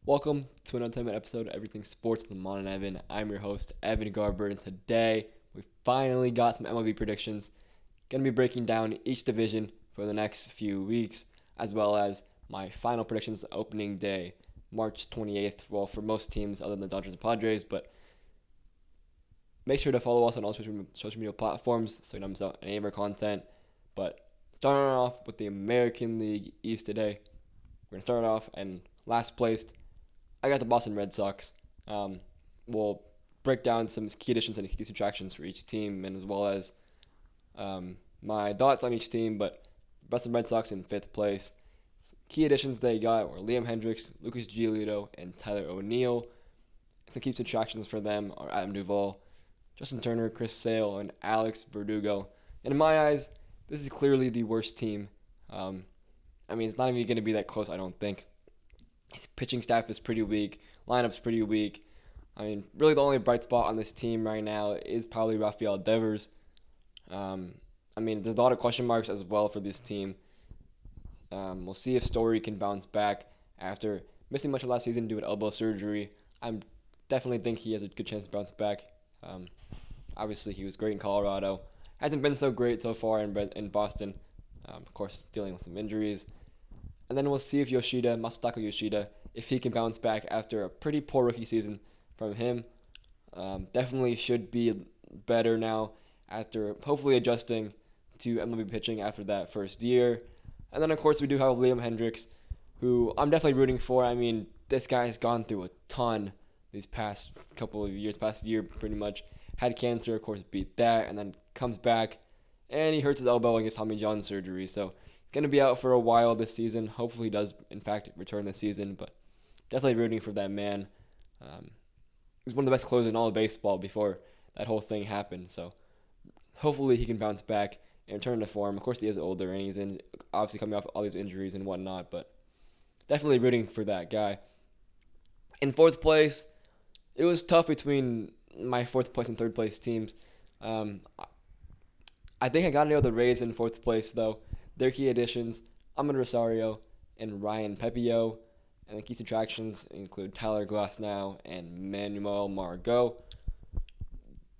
Welcome to an entertainment episode of Everything Sports with Aman and Evan. I'm your host, Evan Garber, and today we finally got some MLB predictions. Going to be breaking down each division for the next few weeks, as well as my final predictions opening day, March 28th. Well, for most teams other than the Dodgers and Padres, but make sure to follow us on all social media platforms so you don't miss out on any of our content. But starting off with the American League East today, we're going to start off in last placed. I got the Boston Red Sox. We'll break down some key additions and key subtractions for each team, and as well as my thoughts on each team. But Boston Red Sox in fifth place. Key additions they got were Liam Hendricks, Lucas Giolito, and Tyler O'Neill. And some key subtractions for them are Adam Duvall, Justin Turner, Chris Sale, and Alex Verdugo. And in my eyes, this is clearly the worst team. It's not even going to be that close, I don't think. His pitching staff is pretty weak. Lineup's pretty weak. Really the only bright spot on this team right now is probably Rafael Devers. There's a lot of question marks as well for this team. We'll see if Story can bounce back after missing much of last season due to elbow surgery. I definitely think he has a good chance to bounce back. Obviously, he was great in Colorado. Hasn't been so great so far in Boston. Of course, dealing with some injuries. And then we'll see if Masataka Yoshida, if he can bounce back after a pretty poor rookie season from him. Definitely should be better now after hopefully adjusting to MLB pitching after that first year. And then, of course, we do have Liam Hendricks, who I'm definitely rooting for. This guy has gone through a ton these past couple of years, past year pretty much. Had cancer, of course, beat that, and then comes back, and he hurts his elbow and gets Tommy John surgery. So going to be out for a while this season. Hopefully he does, in fact, return this season, but definitely rooting for that man. He's one of the best closers in all of baseball before that whole thing happened, so hopefully he can bounce back and return to form. Of course, he is older, and he's obviously coming off all these injuries and whatnot, but definitely rooting for that guy. In fourth place, it was tough between my fourth place and third place teams. I think I got to know the Rays in fourth place, though. Their key additions, Aman Rosario and Ryan Pepio. And the key subtractions include Tyler Glasnow and Manuel Margot.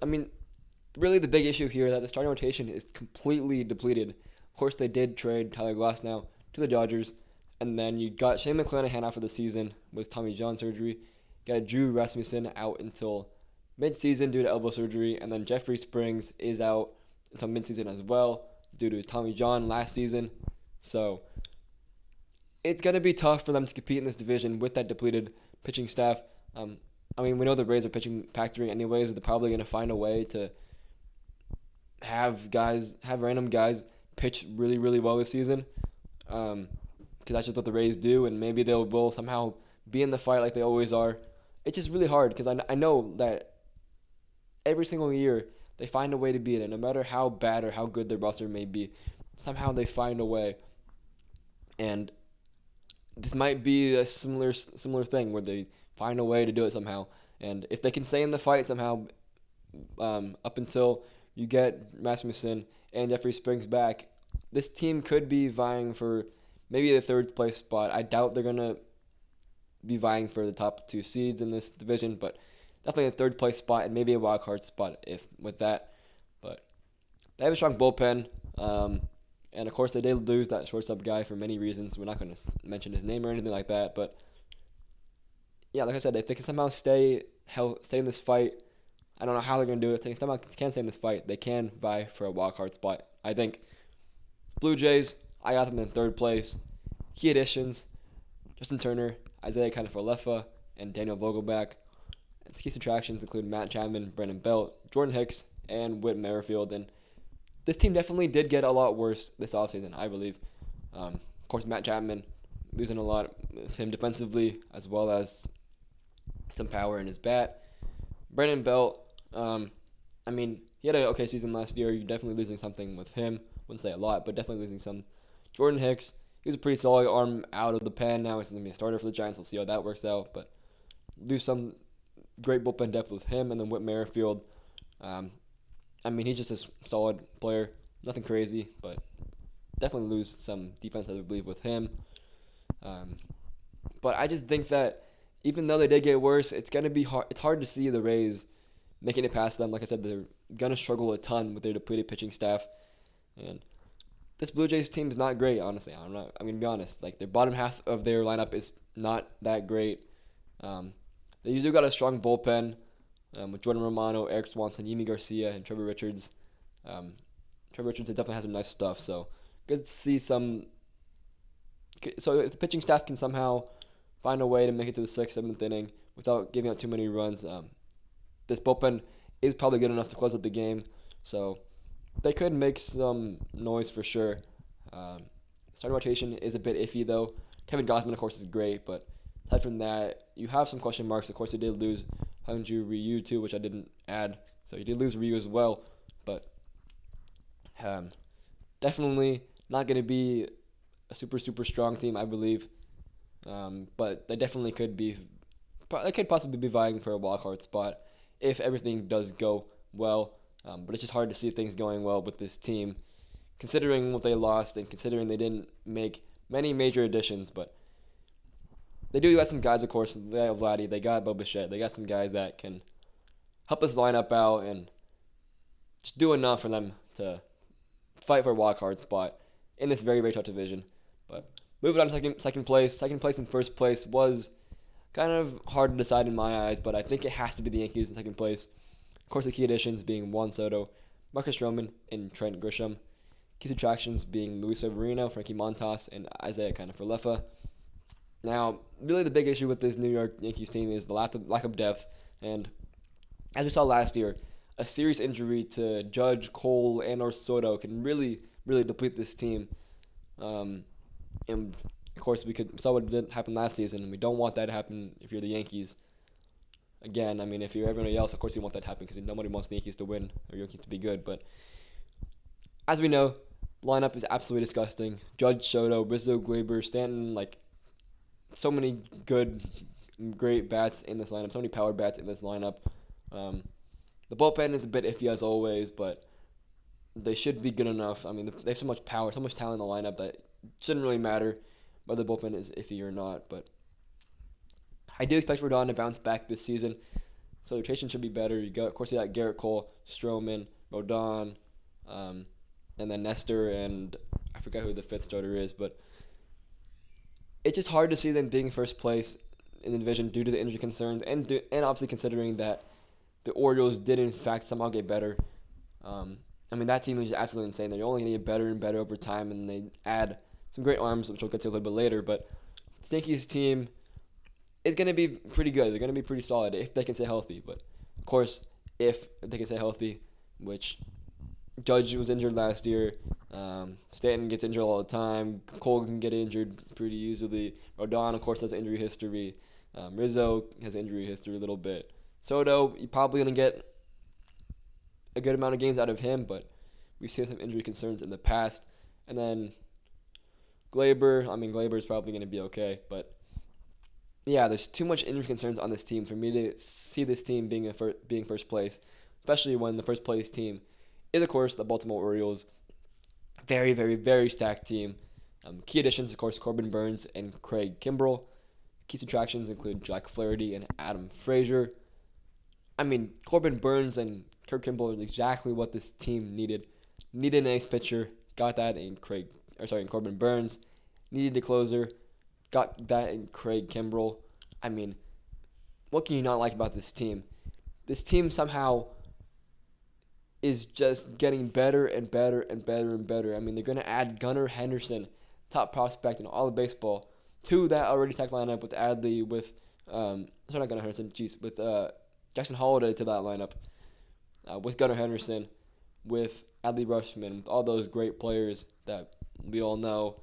Really the big issue here is that the starting rotation is completely depleted. Of course, they did trade Tyler Glasnow to the Dodgers. And then you got Shane McClanahan out for the season with Tommy John surgery. You got Drew Rasmussen out until mid-season due to elbow surgery. And then Jeffrey Springs is out until mid-season as well due to Tommy John last season. So it's going to be tough for them to compete in this division with that depleted pitching staff. We know the Rays are pitching factory anyways. They're probably going to find a way to have random guys pitch really, really well this season. Because that's just what the Rays do, and maybe they will somehow be in the fight like they always are. It's just really hard because I know that every single year they find a way to beat it, no matter how bad or how good their roster may be. Somehow they find a way, and this might be a similar thing where they find a way to do it somehow. And if they can stay in the fight somehow, up until you get Rasmussen and Jeffrey Springs back, this team could be vying for maybe the third place spot. I doubt they're gonna be vying for the top two seeds in this division, but definitely a third place spot and maybe a wild card spot if with that. But they have a strong bullpen. And of course they did lose that shortstop guy for many reasons. We're not going to mention his name or anything like that. But yeah, like I said, if they can somehow stay in this fight, I don't know how they're going to do it. If they somehow can stay in this fight, they can vie for a wild card spot. I think Blue Jays, I got them in third place. Key additions, Justin Turner, Isaiah Kiner-Falefa, and Daniel Vogelback. And key subtractions include Matt Chapman, Brandon Belt, Jordan Hicks, and Whit Merrifield. And this team definitely did get a lot worse this offseason, I believe. Of course, Matt Chapman losing a lot with him defensively, as well as some power in his bat. Brandon Belt, he had an okay season last year. You're definitely losing something with him. Wouldn't say a lot, but definitely losing some. Jordan Hicks, he was a pretty solid arm out of the pen. Now he's going to be a starter for the Giants. We'll see how that works out. But lose some great bullpen depth with him. And then Whit Merrifield, he's just a solid player. Nothing crazy, but definitely lose some defense, I believe, with him. But I just think that even though they did get worse, it's gonna be hard. It's hard to see the Rays making it past them. Like I said, they're gonna struggle a ton with their depleted pitching staff, and this Blue Jays team is not great. Honestly, I'm gonna be honest. Like their bottom half of their lineup is not that great. Um, they usually got a strong bullpen with Jordan Romano, Eric Swanson, Yimi Garcia, and Trevor Richards. Um, Trevor Richards definitely has some nice stuff. So good to see some. So if the pitching staff can somehow find a way to make it to the sixth, seventh inning without giving up too many runs, this bullpen is probably good enough to close out the game. So they could make some noise for sure. Starting rotation is a bit iffy though. Kevin Gausman, of course, is great, but aside from that, you have some question marks. Of course, they did lose Hyunjoo Ryu too, which I didn't add. So you did lose Ryu as well, but definitely not going to be a super strong team, I believe. But they definitely could be. They could possibly be vying for a wild card spot if everything does go well. But it's just hard to see things going well with this team, considering what they lost and considering they didn't make many major additions. But they do got some guys, of course. They got Vladdy, they got Bo Bichette, they got some guys that can help this lineup out and just do enough for them to fight for a wild card spot in this very tough division. But moving on to second place and first place was kind of hard to decide in my eyes, but I think it has to be the Yankees in second place. Of course, the key additions being Juan Soto, Marcus Stroman, and Trent Grisham. Key subtractions being Luis Severino, Frankie Montas, and Isaiah Kiner-Falefa. Now, really the big issue with this New York Yankees team is the lack of depth, and as we saw last year, a serious injury to Judge, Cole, and or Soto can really deplete this team. And of course, we saw what did happen last season, and we don't want that to happen if you're the Yankees. Again, I mean, if you're everybody else, of course you want that to happen because nobody wants the Yankees to win or Yankees to be good. But as we know, lineup is absolutely disgusting. Judge, Soto, Rizzo, Glaber, Stanton, like so many great bats in this lineup, so many power bats in this lineup. The bullpen is a bit iffy as always, but they should be good enough. I mean, they have so much power, so much talent in the lineup that it shouldn't really matter whether the bullpen is iffy or not. But I do expect Rodon to bounce back this season, so the rotation should be better. Of course, you got Garrett Cole, Stroman, Rodon, and then Nestor, and I forgot who the fifth starter is, but it's just hard to see them being first place in the division due to the injury concerns, and obviously considering that the Orioles did in fact somehow get better. I mean, that team is absolutely insane. They're only going to get better and better over time, and they add some great arms, which we'll get to a little bit later. But the Yankees team is going to be pretty good. They're going to be pretty solid if they can stay healthy. But, of course, if they can stay healthy, which Judge was injured last year. Stanton gets injured all the time. Cole can get injured pretty easily. Rodon, of course, has injury history. Rizzo has injury history a little bit. Soto, you're probably going to get a good amount of games out of him, but we've seen some injury concerns in the past. And then Glaber is probably going to be okay, but yeah, there's too much injury concerns on this team for me to see this team being first place, especially when the first place team is, of course, the Baltimore Orioles. Very stacked team. Key additions, of course, Corbin Burns and Craig Kimbrell. Key subtractions include Jack Flaherty and Adam Frazier. I mean, Corbin Burns and Craig Kimbrell is exactly what this team needed. Needed an ace pitcher, got that in Corbin Burns. Needed a closer, got that in Craig Kimbrell. I mean, what can you not like about this team? This team somehow is just getting better and better. I mean, they're going to add Gunnar Henderson, top prospect in all of baseball, to that already stacked lineup with Adley, with Jackson Holliday to that lineup, with Gunnar Henderson, with Adley Rutschman, with all those great players that we all know.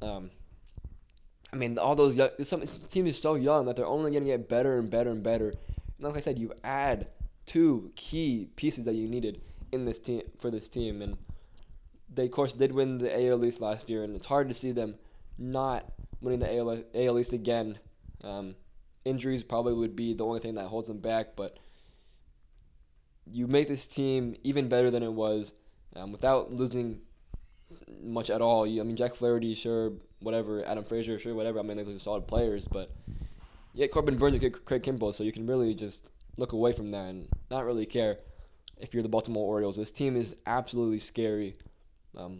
I mean, all those young, this team is so young that they're only going to get better and better. And like I said, you add two key pieces that you needed in this team for this team, and they of course did win the AL East last year, and it's hard to see them not winning the AL East again. Injuries probably would be the only thing that holds them back, but you make this team even better than it was without losing much at all. Jack Flaherty, sure, whatever. Adam Frazier, sure, whatever. I mean, those are solid players, but yeah, Corbin Burns and Craig Kimbrell, so you can really just look away from that and not really care if you're the Baltimore Orioles. This team is absolutely scary. Of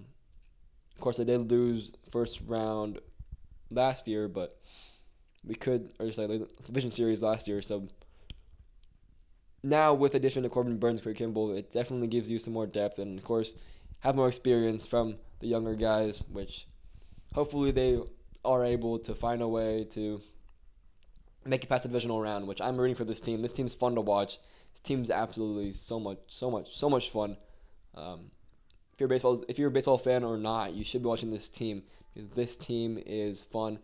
course, they did lose first round last year, but we could, or just like the division series last year. So now with addition to Corbin Burns, Craig Kimbrell, it definitely gives you some more depth and of course have more experience from the younger guys, which hopefully they are able to find a way to make it past the divisional round. Which I'm rooting for this team. This team's fun to watch. This team's absolutely so much fun. Um, if you're a baseball fan or not, you should be watching this team because this team is fun.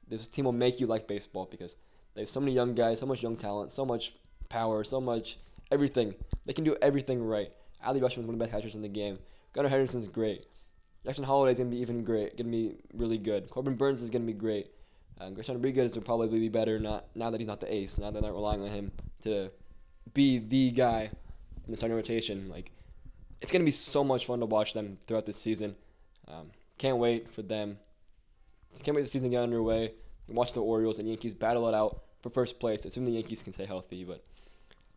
This team will make you like baseball because they have so many young guys, so much young talent, so much power, so much everything. They can do everything right. Ali Rushman's one of the best catchers in the game. Gunnar Henderson's great. Jackson Holliday's gonna be even great. Gonna be really good. Corbin Burns is gonna be great. Grayson Rodriguez will probably be better now that he's not the ace. Now they're not relying on him to be the guy in the starting rotation. Like it's gonna be so much fun to watch them throughout this season. Can't wait for them. Can't wait for the season to get underway. And watch the Orioles and Yankees battle it out for first place. Assuming the Yankees can stay healthy. But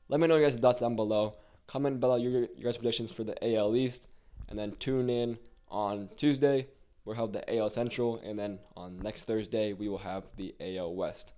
let me know your guys' thoughts down below. Comment below your guys' predictions for the AL East, and then tune in on Tuesday. We'll have the AL Central, and then on next Thursday we will have the AL West.